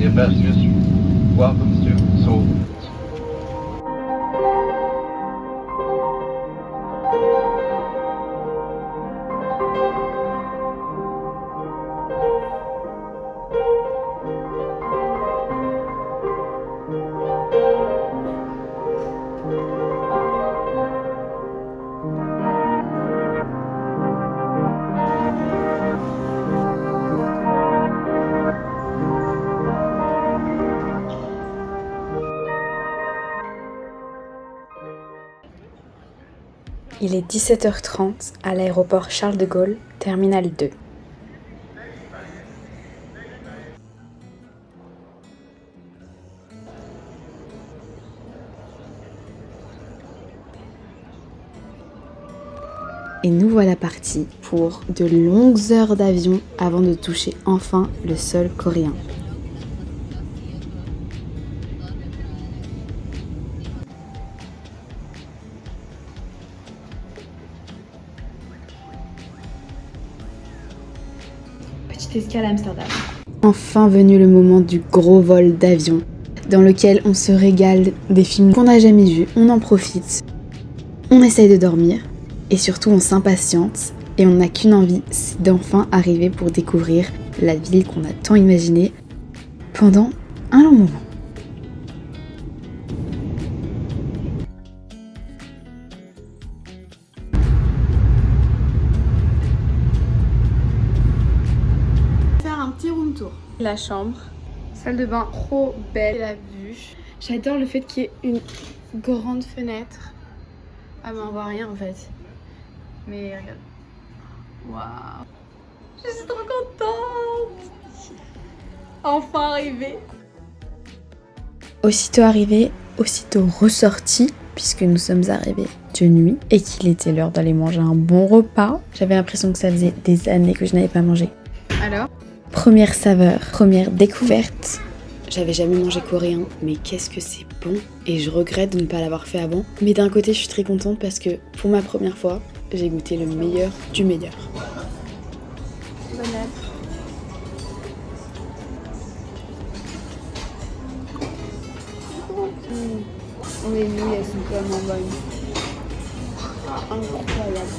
Dear passengers, welcome to Seoul. Il est 17h30 à l'aéroport Charles de Gaulle, Terminal 2. Et nous voilà partis pour de longues heures d'avion avant de toucher enfin le sol coréen. Petite escale à Amsterdam. Enfin venu le moment du gros vol d'avion, dans lequel on se régale des films qu'on n'a jamais vus, on en profite, on essaye de dormir, et surtout on s'impatiente, et on n'a qu'une envie, c'est d'enfin arriver pour découvrir la ville qu'on a tant imaginée pendant un long moment. Un petit room tour. La chambre, salle de bain trop belle, la vue. J'adore le fait qu'il y ait une grande fenêtre. Ah mais on voit rien en fait. Mais regarde. Waouh. Je suis trop contente. Enfin arrivée. Aussitôt arrivée, aussitôt ressortie, puisque nous sommes arrivés de nuit et qu'il était l'heure d'aller manger un bon repas. J'avais l'impression que ça faisait des années que je n'avais pas mangé. Alors ? Première saveur, première découverte. J'avais jamais mangé coréen, mais qu'est-ce que c'est bon. Et je regrette de ne pas l'avoir fait avant. Mais d'un côté, je suis très contente parce que pour ma première fois, j'ai goûté le meilleur du meilleur. Bonne app. Les nouilles, elles sont vraiment bonnes. Incroyable.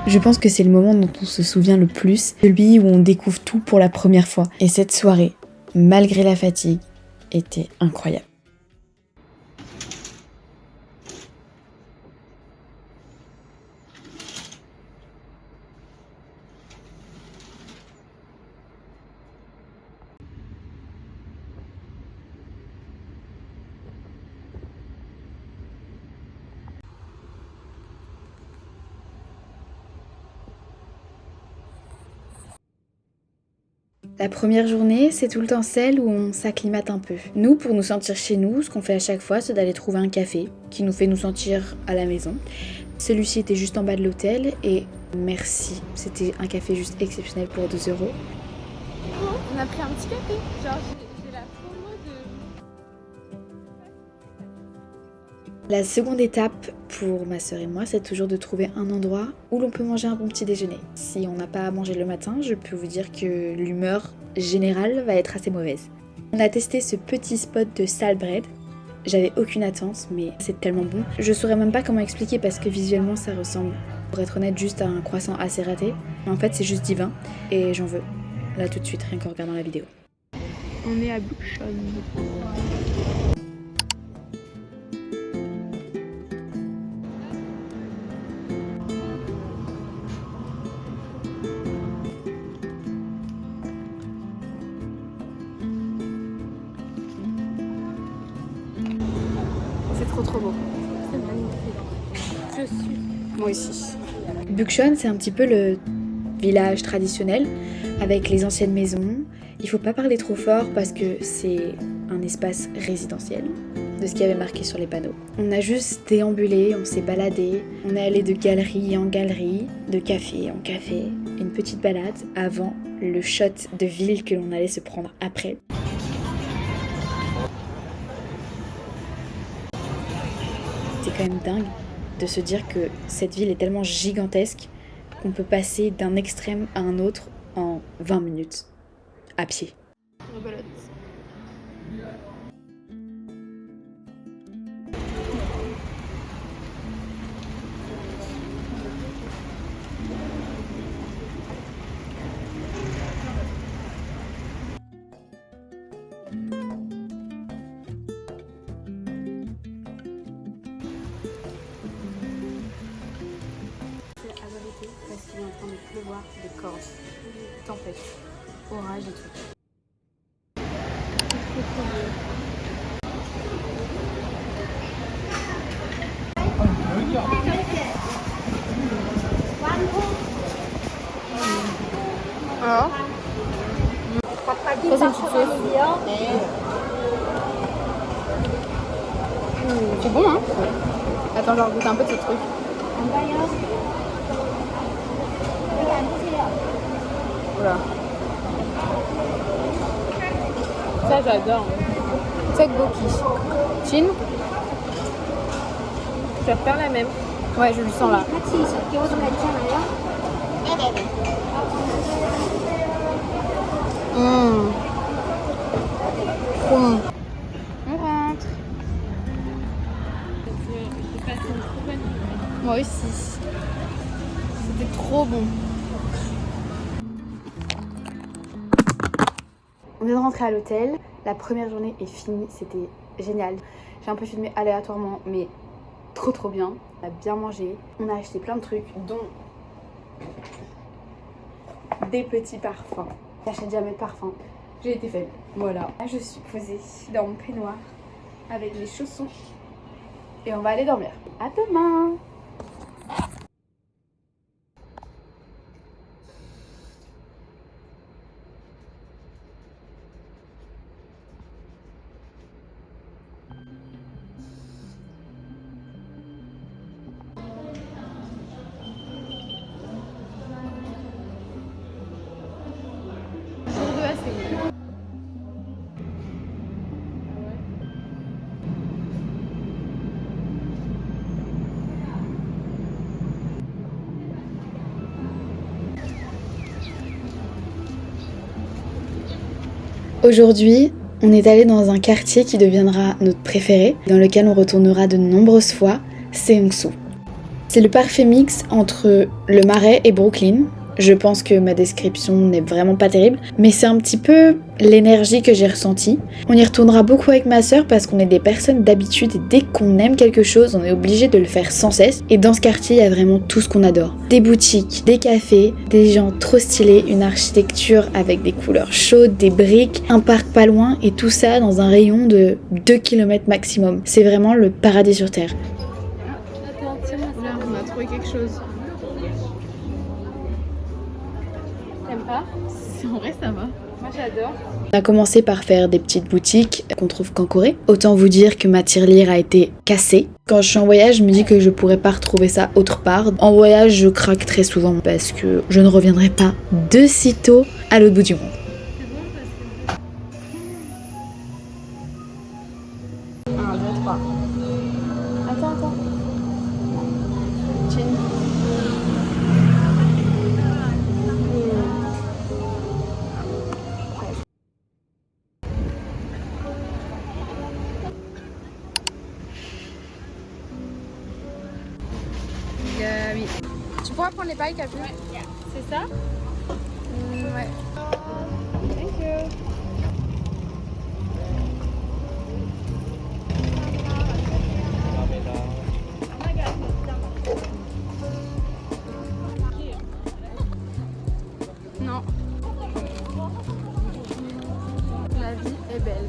Je pense que c'est le moment dont on se souvient le plus, celui où on découvre tout pour la première fois. Et cette soirée, malgré la fatigue, était incroyable. La première journée, c'est tout le temps celle où on s'acclimate un peu. Nous, pour nous sentir chez nous, ce qu'on fait à chaque fois, c'est d'aller trouver un café qui nous fait nous sentir à la maison. Celui-ci était juste en bas de l'hôtel et merci, c'était un café juste exceptionnel pour 2 €. On a pris un petit café, genre j'ai la promo de... La seconde étape pour ma sœur et moi, c'est toujours de trouver un endroit où l'on peut manger un bon petit déjeuner. Si on n'a pas à manger le matin, je peux vous dire que l'humeur générale va être assez mauvaise. On a testé ce petit spot de Salt Bread. J'avais aucune attente, mais c'est tellement bon. Je saurais même pas comment expliquer parce que visuellement ça ressemble, pour être honnête, juste à un croissant assez raté. En fait, c'est juste divin et j'en veux. Là tout de suite, rien qu'en regardant la vidéo. On est à Bukchon. C'est trop beau. C'est magnifique. Je suis. Moi aussi. Bukchon, c'est un petit peu le village traditionnel avec les anciennes maisons. Il faut pas parler trop fort parce que c'est un espace résidentiel, de ce qu'il y avait marqué sur les panneaux. On a juste déambulé, on s'est baladé, on est allé de galerie en galerie, de café en café, une petite balade avant le shot de ville que l'on allait se prendre après. C'est quand même dingue de se dire que cette ville est tellement gigantesque qu'on peut passer d'un extrême à un autre en 20 minutes. à pied. Rebelote. C'est à vérité parce qu'il est en train de pleuvoir de cordes, tempête, orage et tout. Alors pose une petite sauce. C'est bon hein. Attends, je goûte un peu de ce truc. Voilà. Ça j'adore. C'est Goki. Chin. Je vais refaire la même. Ouais, je le sens là. Trop bon. On rentre. Moi aussi. C'était trop bon. On vient de rentrer à l'hôtel. La première journée est finie. C'était génial. J'ai un peu filmé aléatoirement, mais trop bien. On a bien mangé. On a acheté plein de trucs, dont des petits parfums. J'achète jamais de parfum. J'ai été faible. Voilà. Là, je suis posée dans mon peignoir avec les chaussons. Et on va aller dormir. À demain! Aujourd'hui, on est allé dans un quartier qui deviendra notre préféré, dans lequel on retournera de nombreuses fois, Seongsu. C'est le parfait mix entre le Marais et Brooklyn. Je pense que ma description n'est vraiment pas terrible, mais c'est un petit peu l'énergie que j'ai ressentie. On y retournera beaucoup avec ma sœur parce qu'on est des personnes d'habitude et dès qu'on aime quelque chose, on est obligé de le faire sans cesse. Et dans ce quartier, il y a vraiment tout ce qu'on adore. Des boutiques, des cafés, des gens trop stylés, une architecture avec des couleurs chaudes, des briques, un parc pas loin et tout ça dans un rayon de 2 km maximum. C'est vraiment le paradis sur terre. Là, on a trouvé quelque chose. T'aimes pas? En vrai, ça va. Moi, j'adore. On a commencé par faire des petites boutiques qu'on trouve qu'en Corée. Autant vous dire que ma tirelire a été cassée. Quand je suis en voyage, je me dis que je pourrais pas retrouver ça autre part. En voyage, je craque très souvent parce que je ne reviendrai pas de sitôt à l'autre bout du monde. C'est bon parce que... 1, 2, 3. Attends. Chin. Oui. Tu pourras prendre les pailles, Capu? Ouais. C'est ça? Ouais. Thank you. Non. La vie est belle.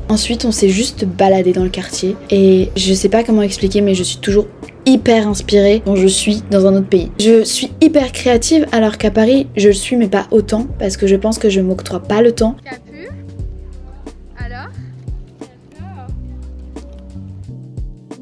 Ensuite, on s'est juste baladé dans le quartier et je sais pas comment expliquer, mais je suis toujours hyper inspirée quand je suis dans un autre pays. Je suis hyper créative alors qu'à Paris, je le suis mais pas autant parce que je pense que je m'octroie pas le temps. Capu? Alors?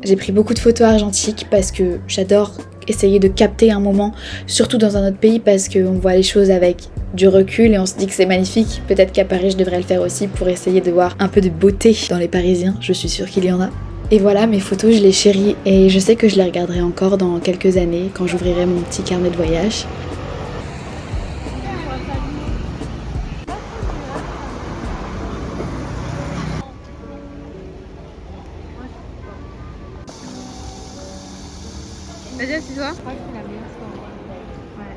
J'ai pris beaucoup de photos argentiques parce que j'adore essayer de capter un moment, surtout dans un autre pays parce qu'on voit les choses avec du recul et on se dit que c'est magnifique. Peut-être qu'à Paris je devrais le faire aussi pour essayer de voir un peu de beauté dans les Parisiens, je suis sûre qu'il y en a. Et voilà, mes photos je les chéris et je sais que je les regarderai encore dans quelques années quand j'ouvrirai mon petit carnet de voyage. Vas-y, assis-toi. Je crois que c'est la meilleure soirée. Ouais.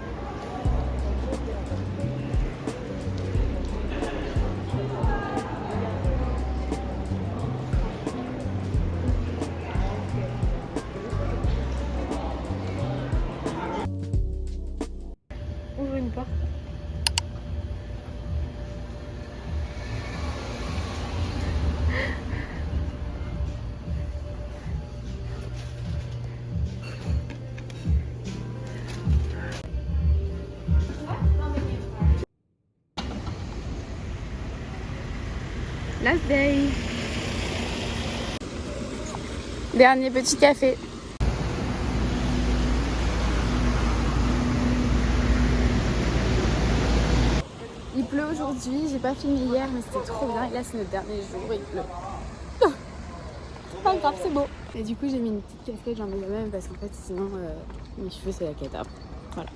Ouvre une porte. Last day. Dernier petit café. Il pleut aujourd'hui, j'ai pas filmé hier mais c'était trop bien et là c'est notre dernier jour et il pleut. C'est pas grave, c'est beau. Et du coup j'ai mis une petite casquette, j'en mets la même parce qu'en fait sinon mes cheveux c'est la cata. Voilà.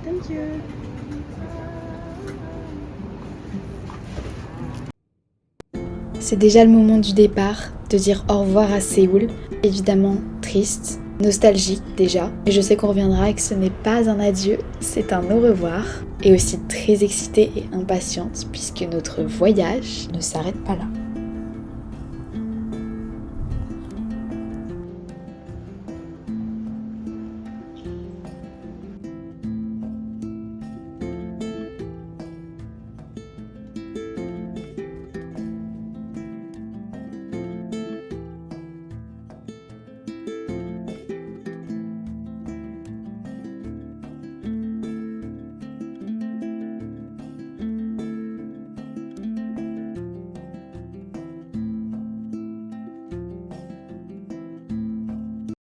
Thank you. C'est déjà le moment du départ, de dire au revoir à Séoul. Évidemment triste, nostalgique déjà, mais je sais qu'on reviendra et que ce n'est pas un adieu, c'est un au revoir. Et aussi très excitée et impatiente puisque notre voyage ne s'arrête pas là.